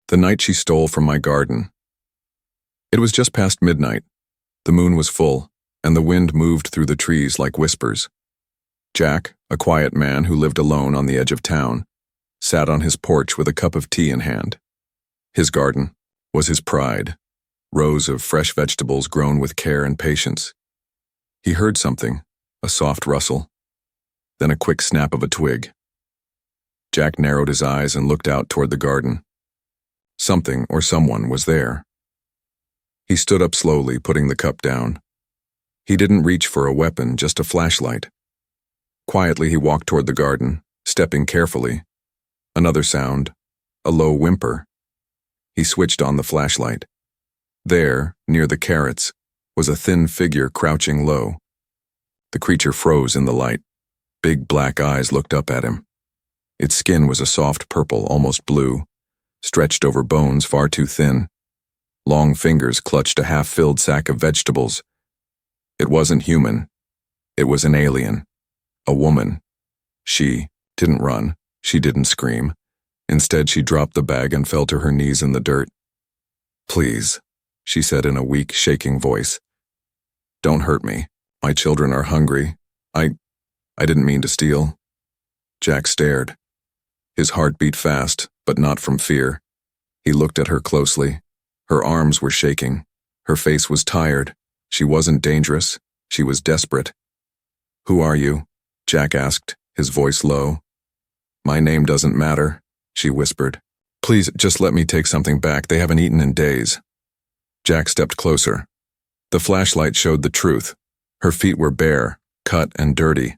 The night she stole from my garden. It was just past midnight. The moon was full, and the wind moved through the trees like whispers. Jack, a quiet man who lived alone on the edge of town, sat on his porch with a cup of tea in hand. His garden was his pride, rows of fresh vegetables grown with care and patience. He heard something, a soft rustle, then a quick snap of a twig. Jack narrowed his eyes and looked out toward the garden. Something or someone was there. He stood up slowly, putting the cup down. He didn't reach for a weapon, just a flashlight. Quietly he walked toward the garden, stepping carefully. Another sound, a low whimper. He switched on the flashlight. There, near the carrots, was a thin figure crouching low. The creature froze in the light. Big black eyes looked up at him. Its skin was a soft purple, almost blue, stretched over bones far too thin. Long fingers clutched a half-filled sack of vegetables. It wasn't human. It was an alien. A woman. She didn't run. She didn't scream. Instead, she dropped the bag and fell to her knees in the dirt. "Please," she said in a weak, shaking voice. "Don't hurt me. My children are hungry. I didn't mean to steal." Jack stared. His heart beat fast, but not from fear. He looked at her closely. Her arms were shaking. Her face was tired. She wasn't dangerous. She was desperate. "Who are you?" Jack asked, his voice low. "My name doesn't matter," she whispered. "Please, just let me take something back. They haven't eaten in days." Jack stepped closer. The flashlight showed the truth. Her feet were bare, cut and dirty.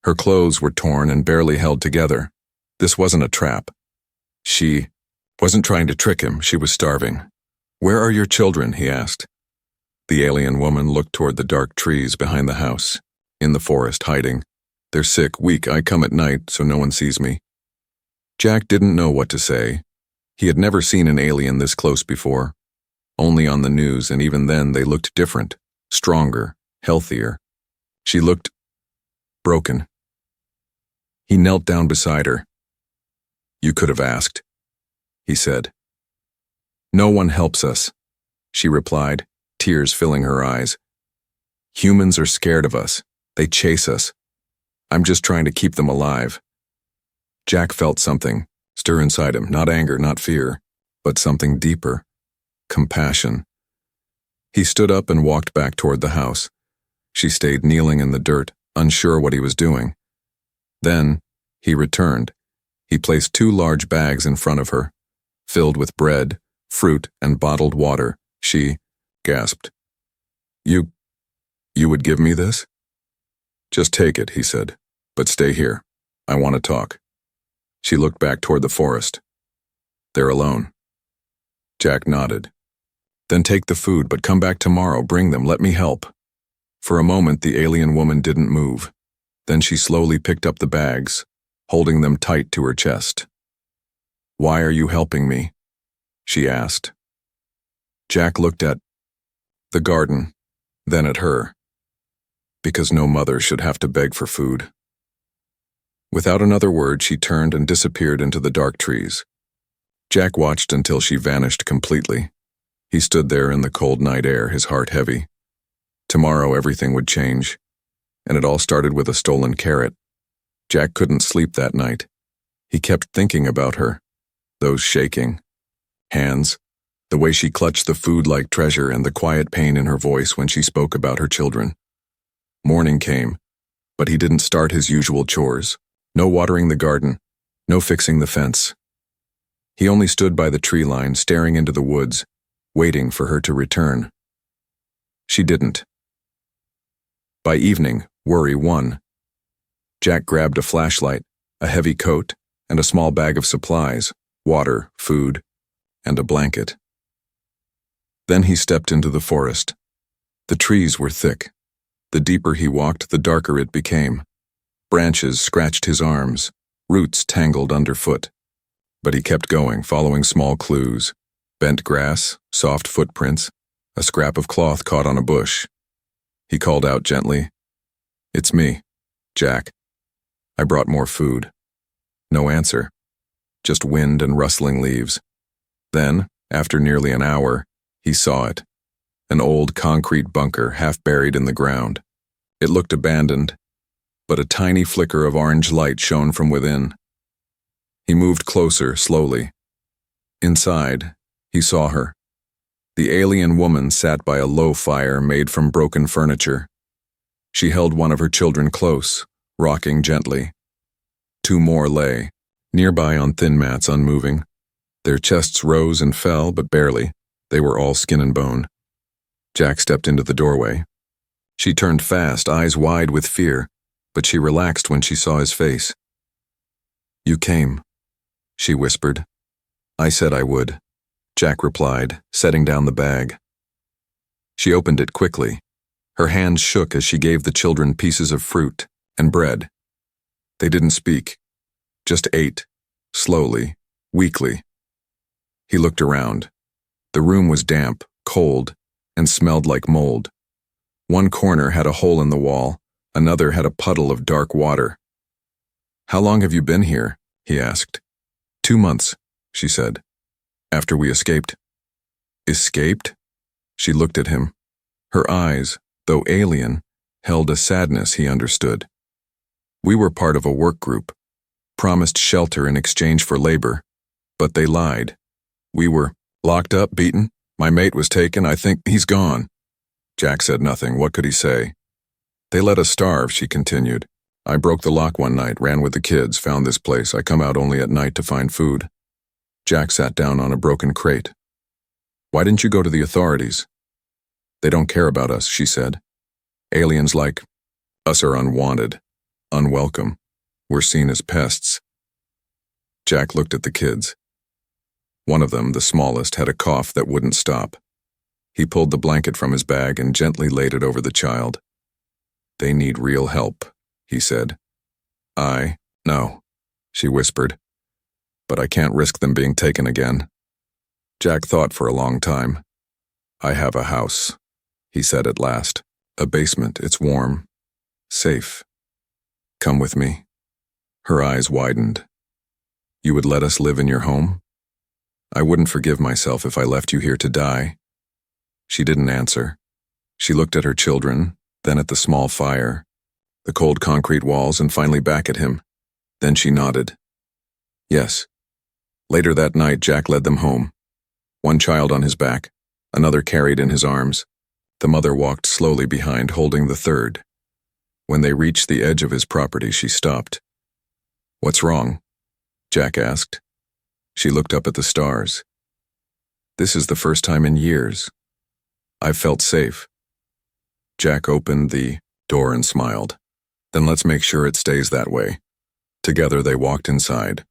Her clothes were torn and barely held together. This wasn't a trap. She wasn't trying to trick him. She was starving. "Where are your children?" he asked. The alien woman looked toward the dark trees behind the house. "In the forest, hiding. They're sick, weak. I come at night, so no one sees me." Jack didn't know what to say. He had never seen an alien this close before. Only on the news, and even then they looked different, stronger, healthier. She looked broken. He knelt down beside her. "You could have asked," he said. "No one helps us," she replied, tears filling her eyes. "Humans are scared of us. They chase us. I'm just trying to keep them alive." Jack felt something stir inside him, not anger, not fear, but something deeper, compassion. He stood up and walked back toward the house. She stayed kneeling in the dirt, unsure what he was doing. Then, he returned. He placed 2 large bags in front of her, filled with bread, fruit, and bottled water. She gasped. You would give me this?" "Just take it," he said, "but stay here. I want to talk." She looked back toward the forest. "They're alone." Jack nodded. "Then take the food, but come back tomorrow. Bring them. Let me help." For a moment, the alien woman didn't move. Then she slowly picked up the bags, holding them tight to her chest. "Why are you helping me?" she asked. Jack looked at the garden, then at her. "Because no mother should have to beg for food." Without another word, she turned and disappeared into the dark trees. Jack watched until she vanished completely. He stood there in the cold night air, his heart heavy. Tomorrow everything would change, and it all started with a stolen carrot. Jack couldn't sleep that night. He kept thinking about her, those shaking hands, the way she clutched the food like treasure, and the quiet pain in her voice when she spoke about her children. Morning came, but he didn't start his usual chores. No watering the garden, no fixing the fence. He only stood by the tree line, staring into the woods, waiting for her to return. She didn't. By evening, worry won. Jack grabbed a flashlight, a heavy coat, and a small bag of supplies, water, food, and a blanket. Then he stepped into the forest. The trees were thick. The deeper he walked, the darker it became. Branches scratched his arms, roots tangled underfoot. But he kept going, following small clues. Bent grass, soft footprints, a scrap of cloth caught on a bush. He called out gently, "It's me, Jack. I brought more food." No answer, just wind and rustling leaves. Then, after nearly an hour, he saw it. An old concrete bunker half buried in the ground. It looked abandoned, but a tiny flicker of orange light shone from within. He moved closer, slowly. Inside, he saw her. The alien woman sat by a low fire made from broken furniture. She held one of her children close, rocking gently. Two more lay, nearby on thin mats, unmoving. Their chests rose and fell, but barely. They were all skin and bone. Jack stepped into the doorway. She turned fast, eyes wide with fear, but she relaxed when she saw his face. "You came," she whispered. "I said I would," Jack replied, setting down the bag. She opened it quickly. Her hands shook as she gave the children pieces of fruit and bread. They didn't speak, just ate, slowly, weakly. He looked around. The room was damp, cold, and smelled like mold. One corner had a hole in the wall, another had a puddle of dark water. "How long have you been here?" he asked. 2 months, she said. "After we escaped." "Escaped?" She looked at him. Her eyes, though alien, held a sadness he understood. "We were part of a work group, promised shelter in exchange for labor, but they lied. We were locked up, beaten. My mate was taken. I think he's gone." Jack said nothing. What could he say? "They let us starve," she continued. "I broke the lock one night, ran with the kids, found this place. I come out only at night to find food." Jack sat down on a broken crate. "Why didn't you go to the authorities?" "They don't care about us," she said. "Aliens like us are unwanted, unwelcome. We're seen as pests." Jack looked at the kids. One of them, the smallest, had a cough that wouldn't stop. He pulled the blanket from his bag and gently laid it over the child. "They need real help," he said. "I know," she whispered. "But I can't risk them being taken again." Jack thought for a long time. "I have a house," he said at last. "A basement. It's warm. Safe. Come with me." Her eyes widened. "You would let us live in your home?" "I wouldn't forgive myself if I left you here to die." She didn't answer. She looked at her children, then at the small fire, the cold concrete walls, and finally back at him. Then she nodded. "Yes." Later that night, Jack led them home. One child on his back, another carried in his arms. The mother walked slowly behind, holding the third. When they reached the edge of his property, she stopped. "What's wrong?" Jack asked. She looked up at the stars. "This is the first time in years I've felt safe." Jack opened the door and smiled. "Then let's make sure it stays that way." Together they walked inside.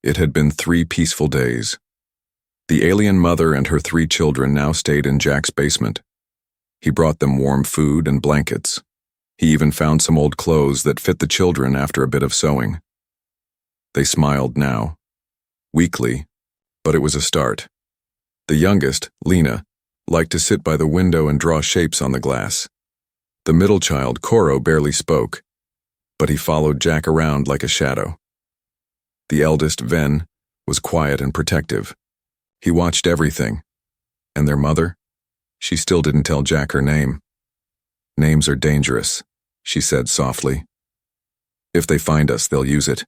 It had been 3 peaceful days. The alien mother and her 3 children now stayed in Jack's basement. He brought them warm food and blankets. He even found some old clothes that fit the children after a bit of sewing. They smiled now. Weakly, but it was a start. The youngest, Lena, liked to sit by the window and draw shapes on the glass. The middle child, Coro, barely spoke, but he followed Jack around like a shadow. The eldest, Ven, was quiet and protective. He watched everything. And their mother? She still didn't tell Jack her name. "Names are dangerous," she said softly. "If they find us, they'll use it."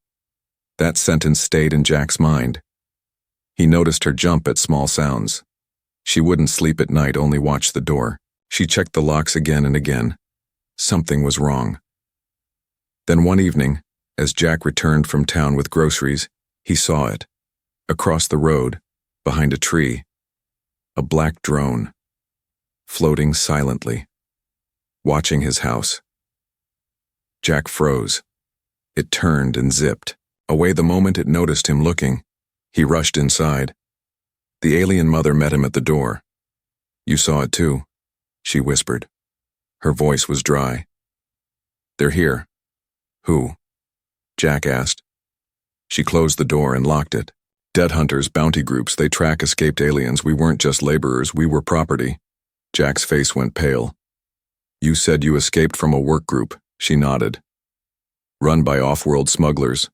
That sentence stayed in Jack's mind. He noticed her jump at small sounds. She wouldn't sleep at night, only watch the door. She checked the locks again and again. Something was wrong. Then one evening, as Jack returned from town with groceries, he saw it. Across the road, behind a tree, a black drone, floating silently, watching his house. Jack froze. It turned and zipped away the moment it noticed him looking. He rushed inside. The alien mother met him at the door. "You saw it too," she whispered. Her voice was dry. "They're here." "Who?" Jack asked. She closed the door and locked it. "Dead hunters, bounty groups, they track escaped aliens. We weren't just laborers, we were property." Jack's face went pale. "You said you escaped from a work group," she nodded. "Run by off-world smugglers.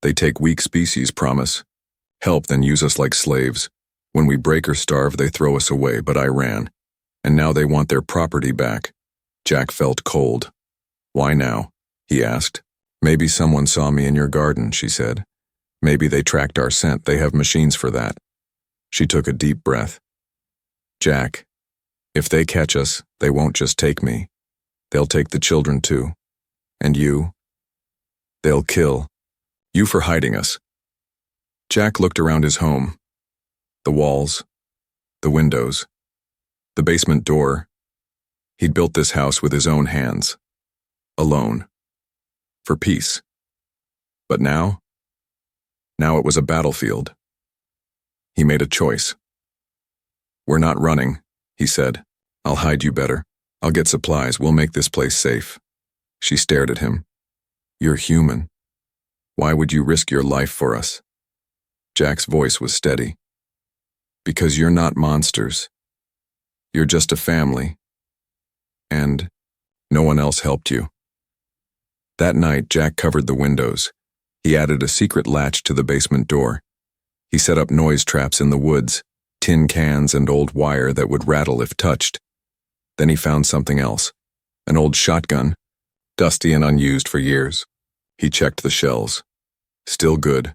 They take weak species, promise. Help, then use us like slaves. When we break or starve, they throw us away, but I ran. And now they want their property back. Jack felt cold. Why now? He asked. Maybe someone saw me in your garden, she said. Maybe they tracked our scent. They have machines for that. She took a deep breath. Jack, if they catch us, they won't just take me. They'll take the children too. And you? They'll kill you for hiding us. Jack looked around his home. The walls, the windows, the basement door. He'd built this house with his own hands. Alone. For peace. But now? Now it was a battlefield. He made a choice. We're not running, he said. I'll hide you better. I'll get supplies. We'll make this place safe. She stared at him. You're human. Why would you risk your life for us? Jack's voice was steady. Because you're not monsters. You're just a family. And no one else helped you. That night, Jack covered the windows. He added a secret latch to the basement door. He set up noise traps in the woods, tin cans and old wire that would rattle if touched. Then he found something else, an old shotgun, dusty and unused for years. He checked the shells. Still good.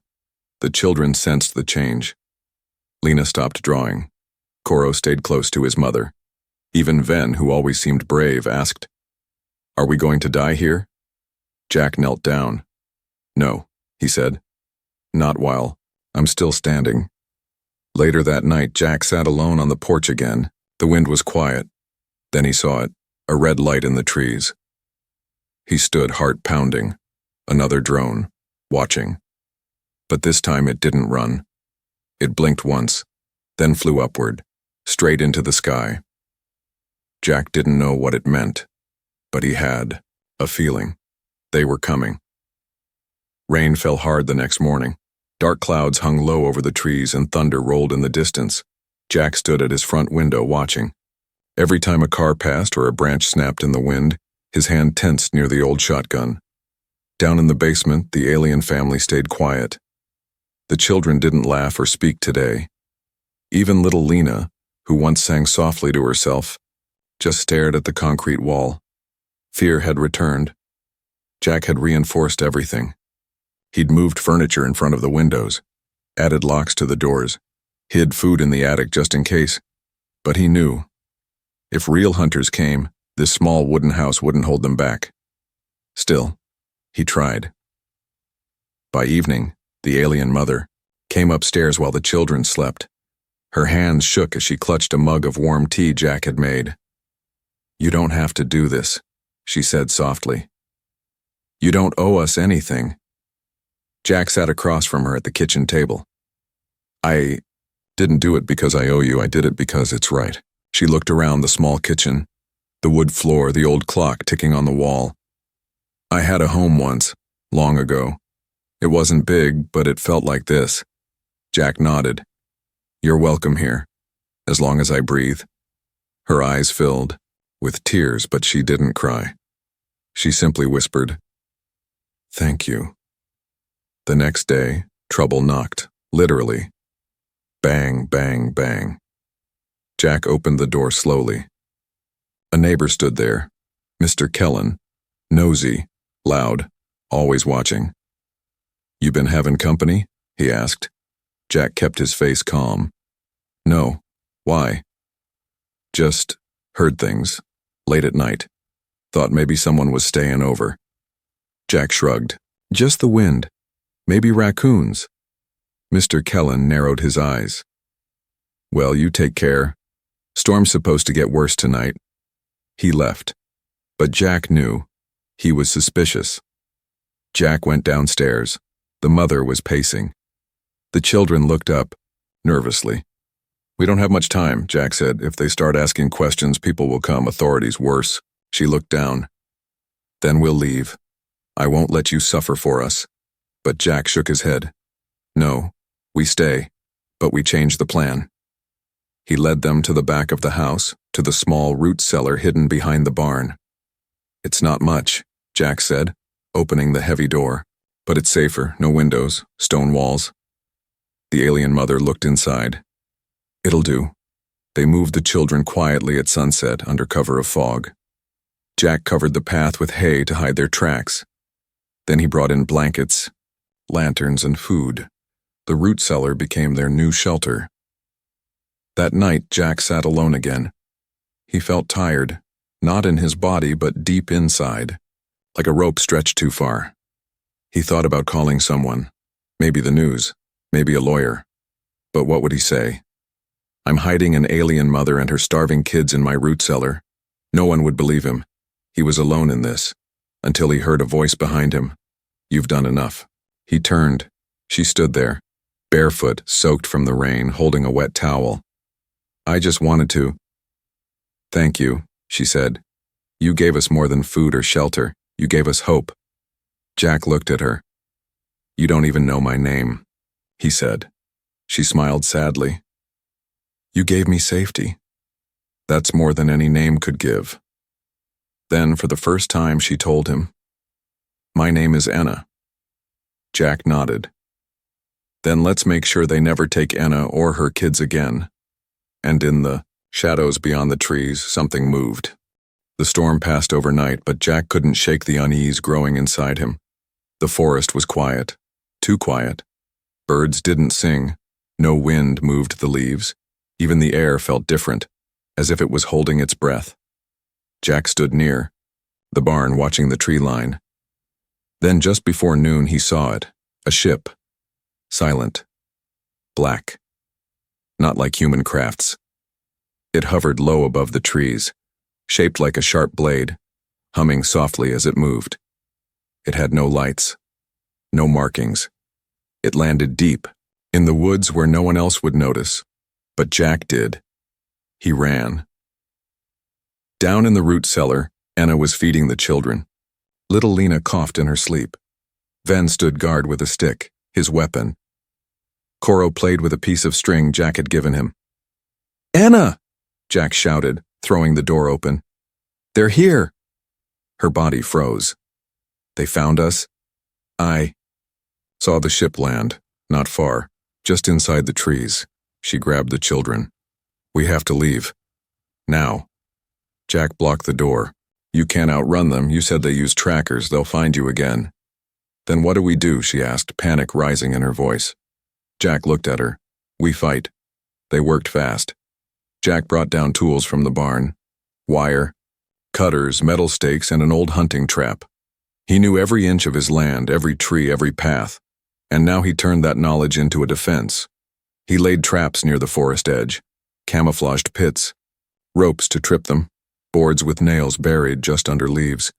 The children sensed the change. Lena stopped drawing. Coro stayed close to his mother. Even Ven, who always seemed brave, asked, Are we going to die here? Jack knelt down. No, he said. Not while I'm still standing. Later that night, Jack sat alone on the porch again. The wind was quiet. Then he saw it, a red light in the trees. He stood, heart pounding. Another drone, watching. But this time it didn't run. It blinked once, then flew upward, straight into the sky. Jack didn't know what it meant, but he had a feeling. They were coming. Rain fell hard the next morning. Dark clouds hung low over the trees and thunder rolled in the distance. Jack stood at his front window watching. Every time a car passed or a branch snapped in the wind, his hand tensed near the old shotgun. Down in the basement, the alien family stayed quiet. The children didn't laugh or speak today. Even little Lena, who once sang softly to herself, just stared at the concrete wall. Fear had returned. Jack had reinforced everything. He'd moved furniture in front of the windows, added locks to the doors, hid food in the attic just in case. But he knew, if real hunters came, this small wooden house wouldn't hold them back. Still, he tried. By evening, the alien mother came upstairs while the children slept. Her hands shook as she clutched a mug of warm tea Jack had made. You don't have to do this, she said softly. You don't owe us anything. Jack sat across from her at the kitchen table. I didn't do it because I owe you, I did it because it's right. She looked around the small kitchen, the wood floor, the old clock ticking on the wall. I had a home once, long ago. It wasn't big, but it felt like this. Jack nodded. You're welcome here, as long as I breathe. Her eyes filled with tears, but she didn't cry. She simply whispered, Thank you. The next day, trouble knocked, literally. Bang, bang, bang. Jack opened the door slowly. A neighbor stood there, Mr. Kellen, nosy, loud, always watching. You been having company? He asked. Jack kept his face calm. No. Why? Just heard things. Late at night. Thought maybe someone was staying over. Jack shrugged. Just the wind. Maybe raccoons. Mr. Kellen narrowed his eyes. Well, you take care. Storm's supposed to get worse tonight. He left. But Jack knew. He was suspicious. Jack went downstairs. The mother was pacing. The children looked up, nervously. We don't have much time, Jack said. If they start asking questions, people will come. Authorities worse. She looked down. Then we'll leave. I won't let you suffer for us. But Jack shook his head. No, we stay, but we change the plan. He led them to the back of the house, to the small root cellar hidden behind the barn. It's not much, Jack said, opening the heavy door. But it's safer, no windows, stone walls. The alien mother looked inside. It'll do. They moved the children quietly at sunset under cover of fog. Jack covered the path with hay to hide their tracks. Then he brought in blankets, lanterns, and food. The root cellar became their new shelter. That night, Jack sat alone again. He felt tired, not in his body but deep inside, like a rope stretched too far. He thought about calling someone, maybe the news, maybe a lawyer. But what would he say? I'm hiding an alien mother and her starving kids in my root cellar. No one would believe him. He was alone in this, until he heard a voice behind him. You've done enough. He turned. She stood there, barefoot, soaked from the rain, holding a wet towel. I just wanted to. Thank you, she said. You gave us more than food or shelter. You gave us hope. Jack looked at her. You don't even know my name, he said. She smiled sadly. You gave me safety. That's more than any name could give. Then, for the first time, she told him, My name is Anna. Jack nodded. Then let's make sure they never take Anna or her kids again. And in the shadows beyond the trees, something moved. The storm passed overnight, but Jack couldn't shake the unease growing inside him. The forest was quiet, too quiet. Birds didn't sing. No wind moved the leaves. Even the air felt different, as if it was holding its breath. Jack stood near the barn, watching the tree line. Then just before noon he saw it, a ship, silent, black, not like human crafts. It hovered low above the trees, shaped like a sharp blade, humming softly as it moved. It had no lights, no markings. It landed deep, in the woods where no one else would notice, but Jack did. He ran. Down in the root cellar, Anna was feeding the children. Little Lena coughed in her sleep. Ven stood guard with a stick, his weapon. Coro played with a piece of string Jack had given him. Anna! Jack shouted, throwing the door open. They're here! Her body froze. They found us? I saw the ship land, not far, just inside the trees. She grabbed the children. We have to leave. Now. Jack blocked the door. You can't outrun them. You said they use trackers. They'll find you again. Then what do we do? She asked, panic rising in her voice. Jack looked at her. We fight. They worked fast. Jack brought down tools from the barn. Wire, cutters, metal stakes, and an old hunting trap. He knew every inch of his land, every tree, every path. And now he turned that knowledge into a defense. He laid traps near the forest edge, camouflaged pits, ropes to trip them, boards with nails buried just under leaves.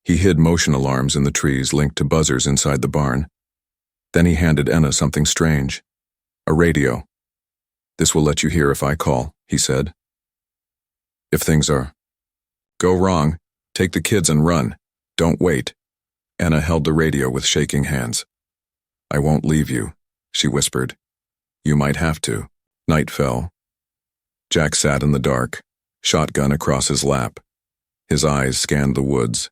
He hid motion alarms in the trees linked to buzzers inside the barn. Then he handed Anna something strange. A radio. This will let you hear if I call, he said. If things go wrong, take the kids and run. Don't wait. Anna held the radio with shaking hands. I won't leave you, she whispered. You might have to. Night fell. Jack sat in the dark, shotgun across his lap. His eyes scanned the woods.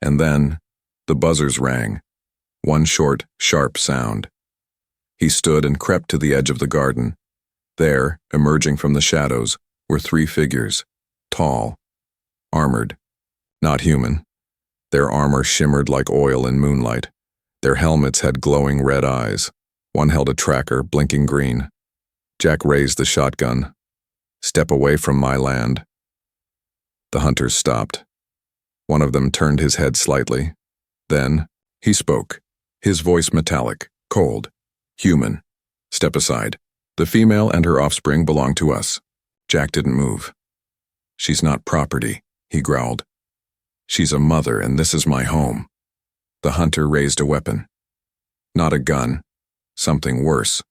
And then, the buzzers rang. One short, sharp sound. He stood and crept to the edge of the garden. There, emerging from the shadows, were three figures, tall, armored, not human. Their armor shimmered like oil in moonlight. Their helmets had glowing red eyes. One held a tracker, blinking green. Jack raised the shotgun. Step away from my land. The hunters stopped. One of them turned his head slightly. Then, he spoke, his voice metallic, cold, human. Step aside. The female and her offspring belong to us. Jack didn't move. She's not property, he growled. She's a mother, and this is my home. The hunter raised a weapon. Not a gun. Something worse.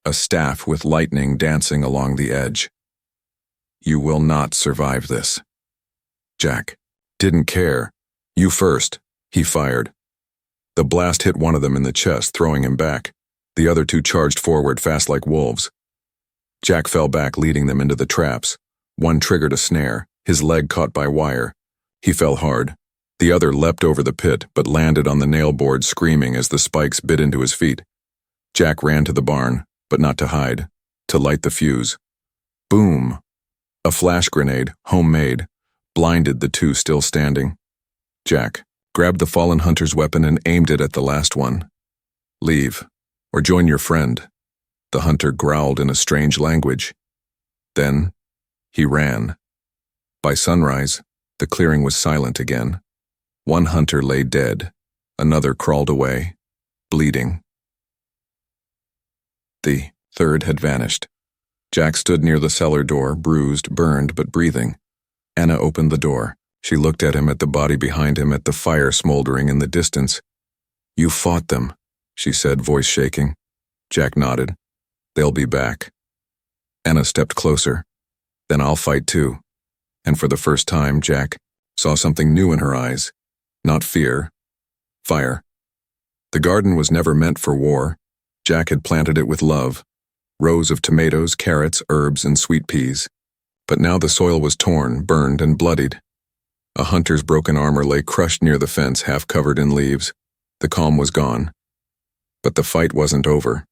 A staff with lightning dancing along the edge. You will not survive this. Jack didn't care. You first, he fired. The blast hit one of them in the chest, throwing him back. The other two charged forward fast like wolves. Jack fell back, leading them into the traps. One triggered a snare, his leg caught by wire. He fell hard. The other leapt over the pit, but landed on the nail board, screaming as the spikes bit into his feet. Jack ran to the barn, but not to hide. to light the fuse. Boom! A flash grenade, homemade, blinded the two still standing. Jack grabbed the fallen hunter's weapon and aimed it at the last one. "Leave, or join your friend," the hunter growled in a strange language. Then, he ran. By sunrise, the clearing was silent again. One hunter lay dead, another crawled away, bleeding. The third had vanished. Jack stood near the cellar door, bruised, burned, but breathing. Anna opened the door. She looked at him, at the body behind him, at the fire smoldering in the distance. "You fought them," she said, voice shaking. Jack nodded. "They'll be back." Anna stepped closer. "Then I'll fight too." And for the first time, Jack saw something new in her eyes. Not fear. Fire. The garden was never meant for war. Jack had planted it with love. Rows of tomatoes, carrots, herbs, and sweet peas. But now the soil was torn, burned, and bloodied. A hunter's broken armor lay crushed near the fence, half covered in leaves. The calm was gone. But the fight wasn't over.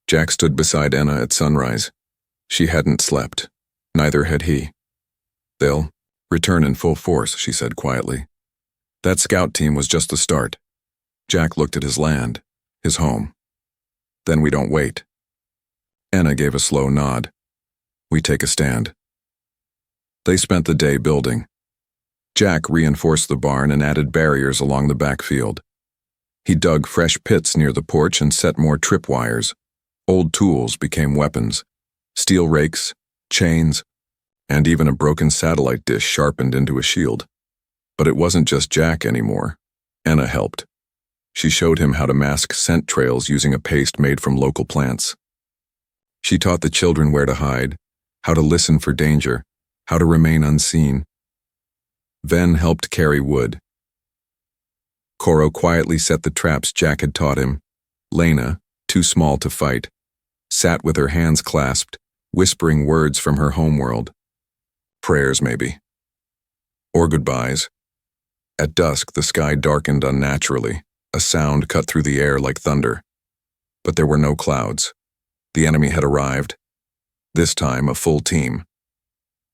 Jack stood beside Anna at sunrise. She hadn't slept. Neither had he. "They'll return in full force," she said quietly. That scout team was just the start. Jack looked at his land, his home. "Then we don't wait." Anna gave a slow nod. "We take a stand." They spent the day building. Jack reinforced the barn and added barriers along the backfield. He dug fresh pits near the porch and set more tripwires. Old tools became weapons. Steel rakes, chains, and even a broken satellite dish sharpened into a shield. But it wasn't just Jack anymore. Anna helped. She showed him how to mask scent trails using a paste made from local plants. She taught the children where to hide, how to listen for danger, how to remain unseen. Ven helped carry wood. Coro quietly set the traps Jack had taught him. Lena, too small to fight, sat with her hands clasped, whispering words from her homeworld. Prayers, maybe. Or goodbyes. At dusk, the sky darkened unnaturally. A sound cut through the air like thunder. But there were no clouds. The enemy had arrived. This time, a full team.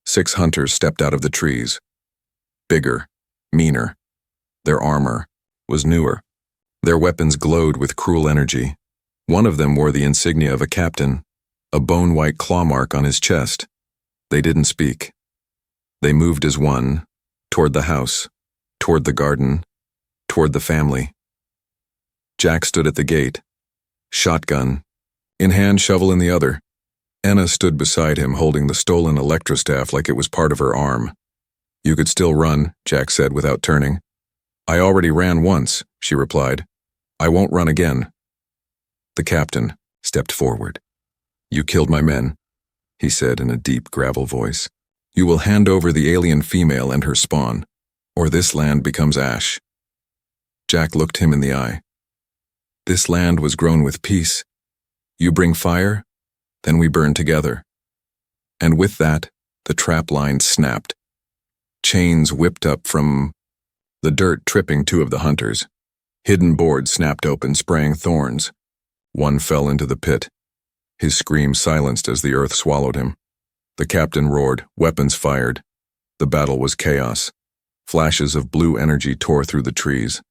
6 hunters stepped out of the trees. Bigger, meaner. Their armor was newer. Their weapons glowed with cruel energy. One of them wore the insignia of a captain, a bone-white claw mark on his chest. They didn't speak. They moved as one, toward the house, toward the garden, toward the family. Jack stood at the gate, shotgun in hand, shovel in the other. Anna stood beside him, holding the stolen electrostaff like it was part of her arm. "You could still run," Jack said without turning. "I already ran once," she replied. "I won't run again." The captain stepped forward. "You killed my men," he said in a deep gravel voice. "You will hand over the alien female and her spawn, or this land becomes ash." Jack looked him in the eye. "This land was grown with peace. You bring fire, then we burn together." And with that, the trap line snapped. Chains whipped up from the dirt, tripping 2 of the hunters. Hidden boards snapped open, spraying thorns. One fell into the pit. His scream silenced as the earth swallowed him. The captain roared, weapons fired. The battle was chaos. Flashes of blue energy tore through the trees.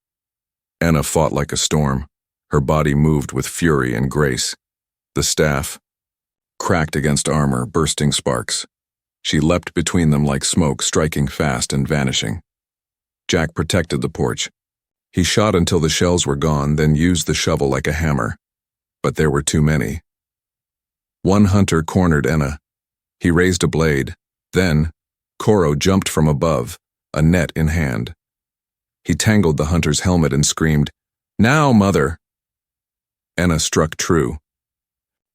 Anna fought like a storm. Her body moved with fury and grace. The staff cracked against armor, bursting sparks. She leapt between them like smoke, striking fast and vanishing. Jack protected the porch. He shot until the shells were gone, then used the shovel like a hammer. But there were too many. One hunter cornered Anna. He raised a blade. Then, Coro jumped from above, a net in hand. He tangled the hunter's helmet and screamed, "Now, mother!" Anna struck true.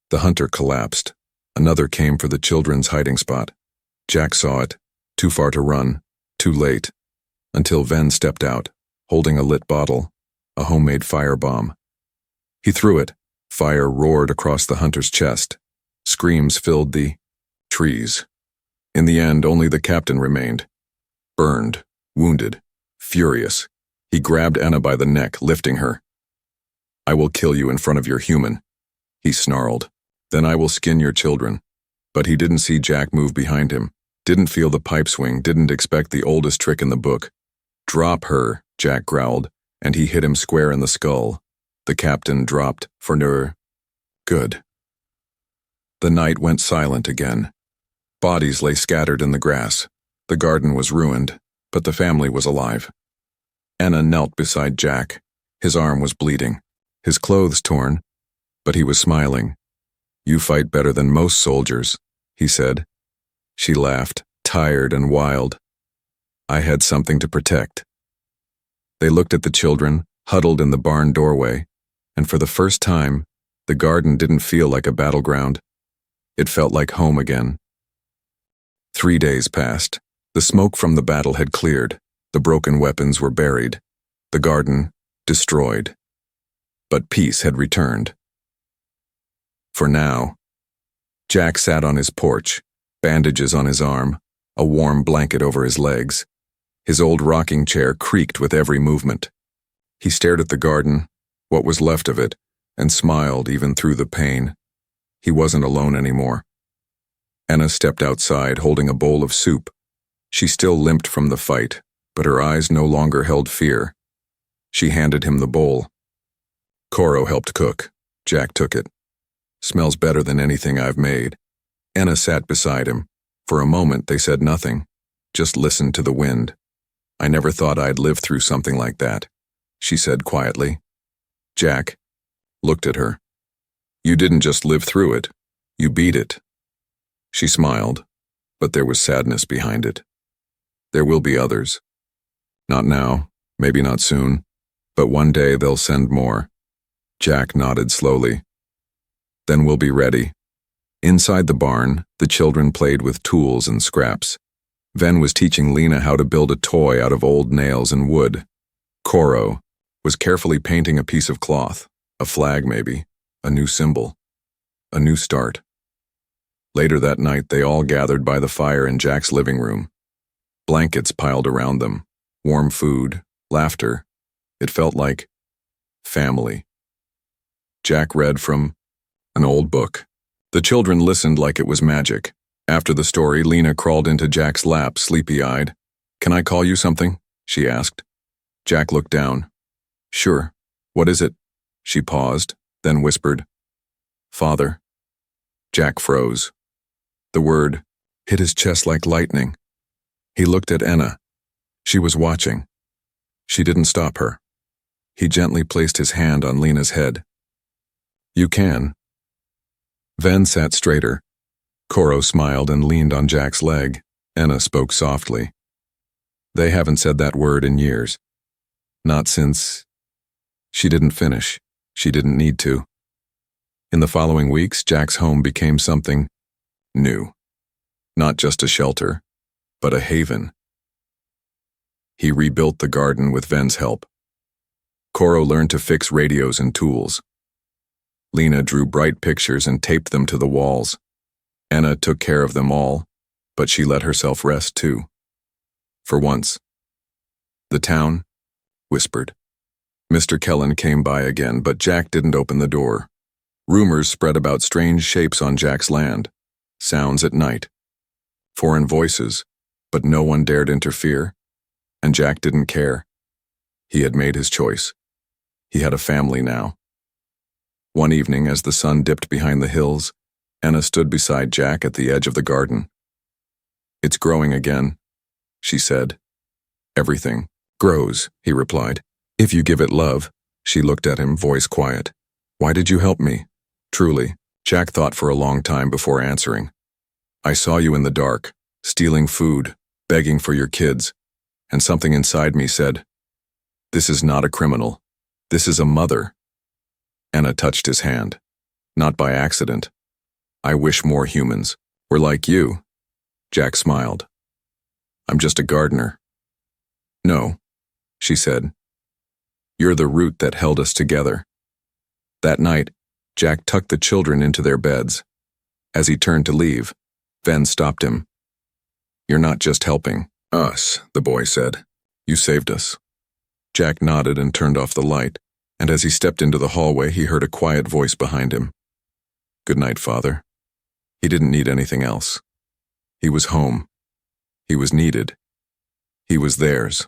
The hunter collapsed. Another came for the children's hiding spot. Jack saw it, too far to run, too late, until Ven stepped out, holding a lit bottle, a homemade firebomb. He threw it. Fire roared across the hunter's chest. Screams filled the trees. In the end, only the captain remained. Burned, wounded, furious. He grabbed Anna by the neck, lifting her. "I will kill you in front of your human," he snarled. Then I will skin your children. But he didn't see Jack move behind him, didn't feel the pipe swing, didn't expect the oldest trick in the book. Drop her, Jack growled, and he hit him square in the skull. The captain dropped for Nur. Good. The night went silent again. Bodies lay scattered in the grass. The garden was ruined, but the family was alive. Anna knelt beside Jack. His arm was bleeding, his clothes torn, but he was smiling. You fight better than most soldiers, he said. She laughed, tired and wild. I had something to protect. They looked at the children, huddled in the barn doorway, and for the first time, the garden didn't feel like a battleground. It felt like home again. 3 days passed. The smoke from the battle had cleared. The broken weapons were buried. The garden, destroyed. But peace had returned. For now. Jack sat on his porch, bandages on his arm, a warm blanket over his legs. His old rocking chair creaked with every movement. He stared at the garden, what was left of it, and smiled even through the pain. He wasn't alone anymore. Anna stepped outside, holding a bowl of soup. She still limped from the fight, but her eyes no longer held fear. She handed him the bowl. Coro helped cook. Jack took it. Smells better than anything I've made. Anna sat beside him. For a moment they said nothing, just listened to the wind. I never thought I'd live through something like that, she said quietly. Jack looked at her. You didn't just live through it, you beat it. She smiled, but there was sadness behind it. There will be others. Not now, maybe not soon, but one day they'll send more. Jack nodded slowly. Then we'll be ready. Inside the barn, the children played with tools and scraps. Ven was teaching Lena how to build a toy out of old nails and wood. Coro was carefully painting a piece of cloth, a flag maybe, a new symbol, a new start. Later that night, they all gathered by the fire in Jack's living room. Blankets piled around them, warm food, laughter. It felt like family. Jack read from an old book. The children listened like it was magic. After the story, Lena crawled into Jack's lap, sleepy-eyed. Can I call you something? She asked. Jack looked down. Sure. What is it? She paused, then whispered. Father. Jack froze. The word hit his chest like lightning. He looked at Anna. She was watching. She didn't stop her. He gently placed his hand on Lena's head. You can. Ven sat straighter. Coro smiled and leaned on Jack's leg. Anna spoke softly. They haven't said that word in years. Not since... She didn't finish. She didn't need to. In the following weeks, Jack's home became something new. Not just a shelter, but a haven. He rebuilt the garden with Ven's help. Coro learned to fix radios and tools. Lena drew bright pictures and taped them to the walls. Anna took care of them all, but she let herself rest too. For once. The town whispered. Mr. Kellen came by again, but Jack didn't open the door. Rumors spread about strange shapes on Jack's land, sounds at night, foreign voices, but no one dared interfere, and Jack didn't care. He had made his choice. He had a family now. One evening, as the sun dipped behind the hills, Anna stood beside Jack at the edge of the garden. It's growing again, she said. Everything grows, he replied. If you give it love. She looked at him, voice quiet. Why did you help me? Truly. Jack thought for a long time before answering. I saw you in the dark, stealing food, begging for your kids, and something inside me said, this is not a criminal. This is a mother. Anna touched his hand. Not by accident. I wish more humans were like you. Jack smiled. I'm just a gardener. No, she said. You're the root that held us together. That night, Jack tucked the children into their beds. As he turned to leave, Ven stopped him. You're not just helping us, the boy said. You saved us. Jack nodded and turned off the light, and as he stepped into the hallway, he heard a quiet voice behind him. Good night, Father. He didn't need anything else. He was home. He was needed. He was theirs.